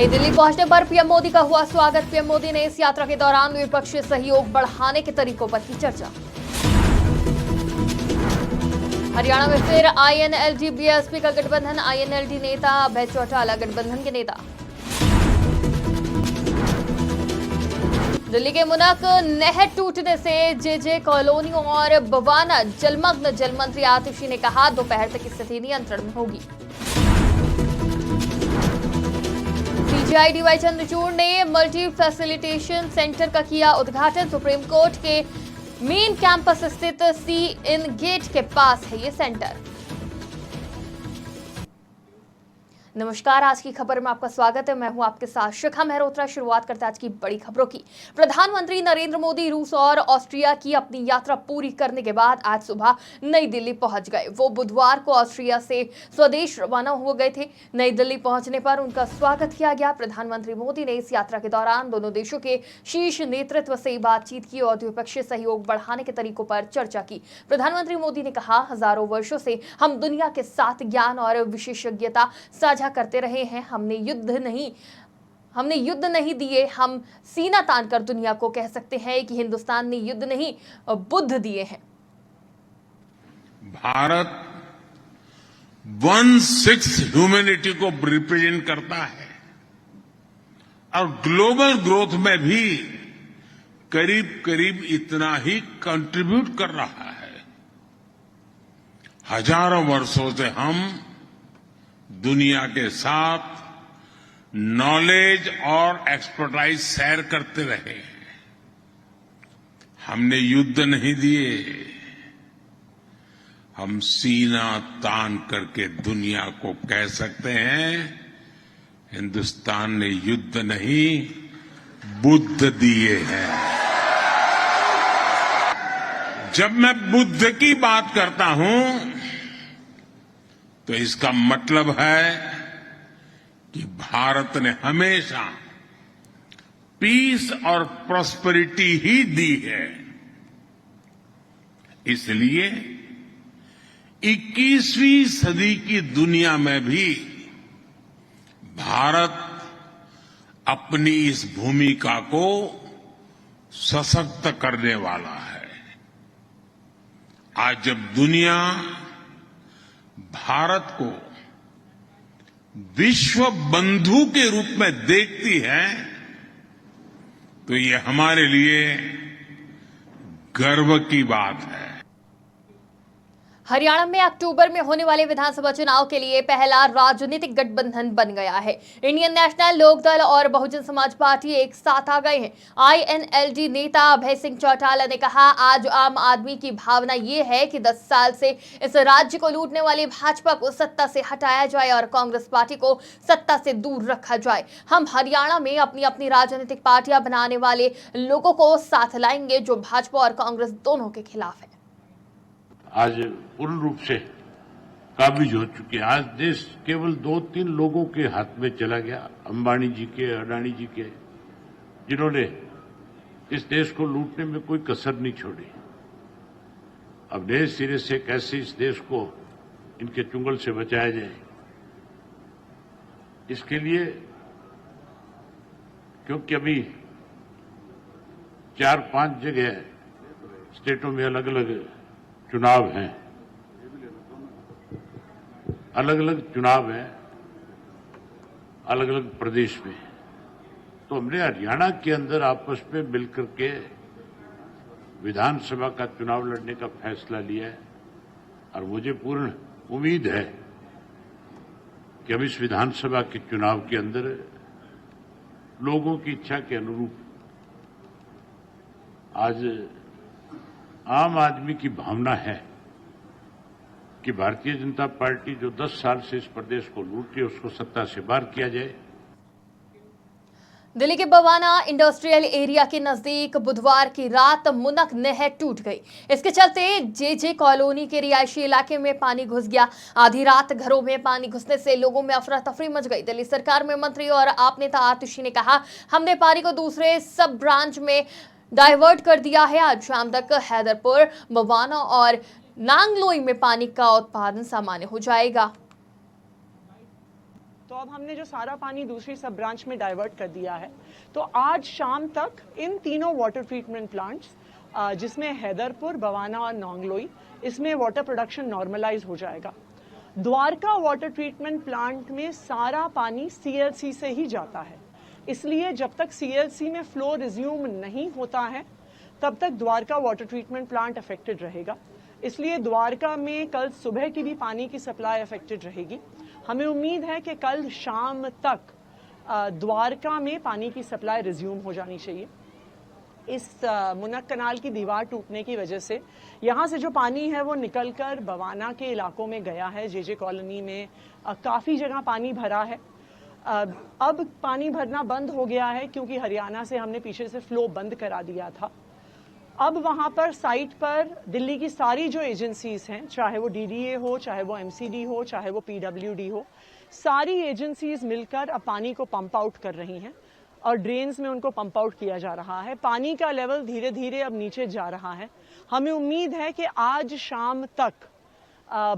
नई दिल्ली पहुंचने पर पीएम मोदी का हुआ स्वागत। पीएम मोदी ने इस यात्रा के दौरान द्विपक्षीय सहयोग बढ़ाने के तरीकों पर की चर्चा। हरियाणा में फिर आईएनएलडी बीएसपी का गठबंधन। आईएनएलडी नेता अभय चौटाला गठबंधन के नेता। दिल्ली के मुनक नहर टूटने से जेजे कॉलोनी और बवाना जलमग्न। जल मंत्री आतिशी ने कहा दोपहर तक स्थिति नियंत्रण में होगी। सीजीआई डीवाई चंद्रचूड़ ने मल्टी फैसिलिटेशन सेंटर का किया उद्घाटन। सुप्रीम कोर्ट के मेन कैंपस स्थित सी इन गेट के पास है ये सेंटर। नमस्कार, आज की खबर में आपका स्वागत है। मैं हूं आपके साथ शिखा मेहरोत्रा। शुरुआत करते हैं आज की बड़ी खबरों की। प्रधानमंत्री नरेंद्र मोदी रूस और ऑस्ट्रिया की अपनी यात्रा पूरी करने के बाद आज सुबह नई दिल्ली पहुंच गए। वो बुधवार को ऑस्ट्रिया से स्वदेश रवाना हो गए थे। नई दिल्ली पहुंचने पर उनका स्वागत किया गया। प्रधानमंत्री मोदी ने इस यात्रा के दौरान दोनों देशों के शीर्ष नेतृत्व से बातचीत की और द्विपक्षीय सहयोग बढ़ाने के तरीकों पर चर्चा की। प्रधानमंत्री मोदी ने कहा, हजारों वर्षों से हम दुनिया के साथ ज्ञान और विशेषज्ञता साझा करते रहे हैं। हमने युद्ध नहीं दिए, हम सीना तानकर दुनिया को कह सकते हैं कि हिंदुस्तान ने युद्ध नहीं बुद्ध दिए हैं। भारत 1/6 ह्यूमैनिटी को रिप्रेजेंट करता है और ग्लोबल ग्रोथ में भी करीब करीब इतना ही कंट्रीब्यूट कर रहा है। हजारों वर्षों से हम दुनिया के साथ नॉलेज और एक्सपर्टाइज शेयर करते रहे। हमने युद्ध नहीं दिए, हम सीना तान करके दुनिया को कह सकते हैं हिंदुस्तान ने युद्ध नहीं बुद्ध दिए हैं। जब मैं बुद्ध की बात करता हूं तो इसका मतलब है कि भारत ने हमेशा पीस और प्रॉस्पेरिटी ही दी है। इसलिए 21वीं सदी की दुनिया में भी भारत अपनी इस भूमिका को सशक्त करने वाला है। आज जब दुनिया भारत को विश्व बंधु के रूप में देखती है तो ये हमारे लिए गर्व की बात है। हरियाणा में अक्टूबर में होने वाले विधानसभा चुनाव के लिए पहला राजनीतिक गठबंधन बन गया है। इंडियन नेशनल लोकदल और बहुजन समाज पार्टी एक साथ आ गए हैं। आईएनएलडी नेता अभय सिंह चौटाला ने कहा, आज आम आदमी की भावना ये है कि 10 साल से इस राज्य को लूटने वाली भाजपा को सत्ता से हटाया जाए और कांग्रेस पार्टी को सत्ता से दूर रखा जाए। हम हरियाणा में अपनी अपनी राजनीतिक पार्टियां बनाने वाले लोगों को साथ लाएंगे जो भाजपा और कांग्रेस दोनों के खिलाफ है। आज पूर्ण रूप से काबिज हो चुके। आज देश केवल 2-3 लोगों के हाथ में चला गया, अंबानी जी के, अडानी जी के, जिन्होंने इस देश को लूटने में कोई कसर नहीं छोड़ी। अब नए सिरे से कैसे इस देश को इनके चुंगल से बचाया जाए, इसके लिए, क्योंकि अभी 4-5 जगह स्टेटों में अलग अलग चुनाव हैं, अलग अलग चुनाव हैं, अलग अलग प्रदेश में, तो हमने हरियाणा के अंदर आपस में मिलकर के विधानसभा का चुनाव लड़ने का फैसला लिया है। और मुझे पूर्ण उम्मीद है कि अब इस विधानसभा के चुनाव के अंदर लोगों की इच्छा के अनुरूप आज आम आदमी की भावना है कि भारतीय जनता पार्टी जो 10 साल से इस प्रदेश को लूट रही है उसको सत्ता से बाहर किया जाए। दिल्ली के बवाना इंडस्ट्रियल एरिया के नजदीक बुधवार की रात मुनक नहर टूट गई। इसके चलते जेजे कॉलोनी के रिहायशी इलाके में पानी घुस गया। आधी रात घरों में पानी घुसने से लोगों में अफरा तफरी मच गई। दिल्ली सरकार में मंत्री और आप नेता आतिशी ने कहा, हमने पानी को दूसरे सब ब्रांच में डाइवर्ट कर दिया है। आज शाम तक हैदरपुर, बवाना और नांगलोई में पानी का उत्पादन सामान्य हो जाएगा। तो अब हमने जो सारा पानी दूसरी सब ब्रांच में डाइवर्ट कर दिया है। तो आज शाम तक इन तीनों वाटर ट्रीटमेंट प्लांट्स, जिसमें हैदरपुर, बवाना और नोंगलोई, इसमें वाटर प्रोडक्शन नॉर्मलाइज हो जाएगा। द्वारका वाटर ट्रीटमेंट प्लांट में सारा पानी सीएलसी से ही जाता है, इसलिए जब तक सीएलसी में फ्लो रिज्यूम नहीं होता है तब तक Dwarka water treatment plant affected रहेगा। इसलिए द्वारका में कल सुबह की भी पानी की सप्लाई अफेक्टेड रहेगी। हमें उम्मीद है कि कल शाम तक द्वारका में पानी की सप्लाई रिज्यूम हो जानी चाहिए। इस मुनक कनाल की दीवार टूटने की वजह से यहाँ से जो पानी है वो निकलकर बवाना के इलाकों में गया है। जेजे कॉलोनी में काफ़ी जगह पानी भरा है। अब पानी भरना बंद हो गया है क्योंकि हरियाणा से हमने पीछे से फ्लो बंद करा दिया था। अब वहाँ पर साइट पर दिल्ली की सारी जो एजेंसीज हैं, चाहे वो डीडीए हो, चाहे वो एमसीडी हो, चाहे वो पीडब्ल्यूडी हो, सारी एजेंसीज मिलकर अब पानी को पंप आउट कर रही हैं और ड्रेन्स में उनको पंप आउट किया जा रहा है। पानी का लेवल धीरे धीरे अब नीचे जा रहा है। हमें उम्मीद है कि आज शाम तक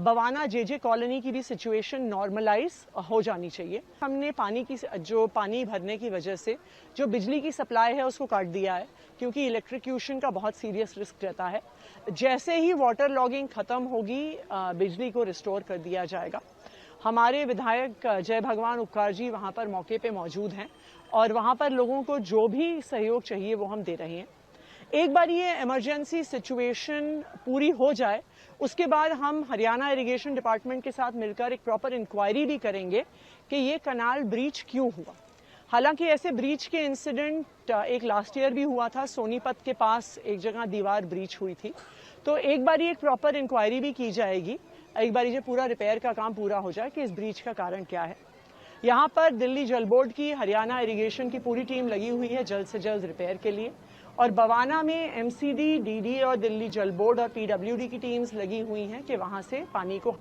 बवाना जेजे कॉलोनी की भी सिचुएशन नॉर्मलाइज हो जानी चाहिए। हमने पानी भरने की वजह से जो बिजली की सप्लाई है उसको काट दिया है क्योंकि इलेक्ट्रिक्यूशन का बहुत सीरियस रिस्क रहता है। जैसे ही वाटर लॉगिंग खत्म होगी बिजली को रिस्टोर कर दिया जाएगा। हमारे विधायक जय भगवान उपकार जी वहाँ पर मौके पे मौजूद हैं और वहाँ पर लोगों को जो भी सहयोग चाहिए वो हम दे रहे हैं। एक बार ये इमरजेंसी सिचुएशन पूरी हो जाए उसके बाद हम हरियाणा इरिगेशन डिपार्टमेंट के साथ मिलकर एक प्रॉपर इंक्वायरी भी करेंगे कि ये कनाल ब्रीच क्यों हुआ। हालांकि ऐसे ब्रीच के इंसिडेंट एक लास्ट ईयर भी हुआ था, सोनीपत के पास एक जगह दीवार ब्रीच हुई थी। तो एक बार ये प्रॉपर इंक्वायरी भी की जाएगी, एक बार ये पूरा रिपेयर का काम पूरा हो जाए कि इस ब्रीच का कारण क्या है। यहाँ पर दिल्ली जल बोर्ड की, हरियाणा इरिगेशन की पूरी टीम लगी हुई है जल्द से जल्द रिपेयर के लिए, और बवाना में एमसीडी, डीडी और दिल्ली जल बोर्ड और पीडब्ल्यूडी की टीम्स लगी हुई हैं कि वहां से पानी को।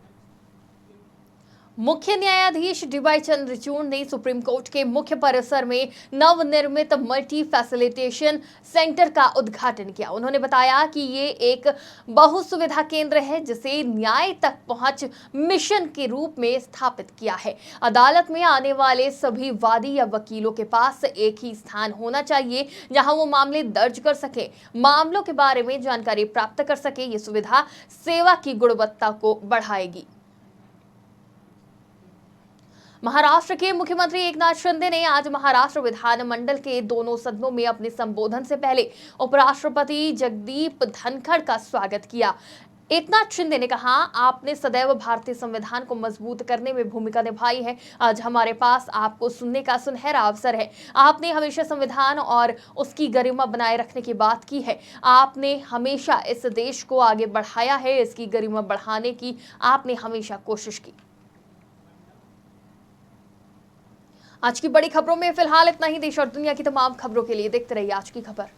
मुख्य न्यायाधीश डीवाई चंद्रचूड़ ने सुप्रीम कोर्ट के मुख्य परिसर में नवनिर्मित मल्टी फैसिलिटेशन सेंटर का उद्घाटन किया। उन्होंने बताया कि ये एक बहुसुविधा केंद्र है जिसे न्याय तक पहुंच मिशन के रूप में स्थापित किया है। अदालत में आने वाले सभी वादी या वकीलों के पास एक ही स्थान होना चाहिए जहां वो मामले दर्ज कर सके, मामलों के बारे में जानकारी प्राप्त कर सके। ये सुविधा सेवा की गुणवत्ता को बढ़ाएगी। महाराष्ट्र के मुख्यमंत्री एकनाथ शिंदे ने आज महाराष्ट्र विधानमंडल के दोनों सदनों में अपने संबोधन से पहले उपराष्ट्रपति जगदीप धनखड़ का स्वागत किया। एकनाथ शिंदे ने कहा, आपने सदैव भारतीय संविधान को मजबूत करने में भूमिका निभाई है। आज हमारे पास आपको सुनने का सुनहरा अवसर है। आपने हमेशा संविधान और उसकी गरिमा बनाए रखने की बात की है। आपने हमेशा इस देश को आगे बढ़ाया है। इसकी गरिमा बढ़ाने की आपने हमेशा कोशिश की। आज की बड़ी खबरों में फिलहाल इतना ही। देश और दुनिया की तमाम खबरों के लिए देखते रहिए आज की खबर।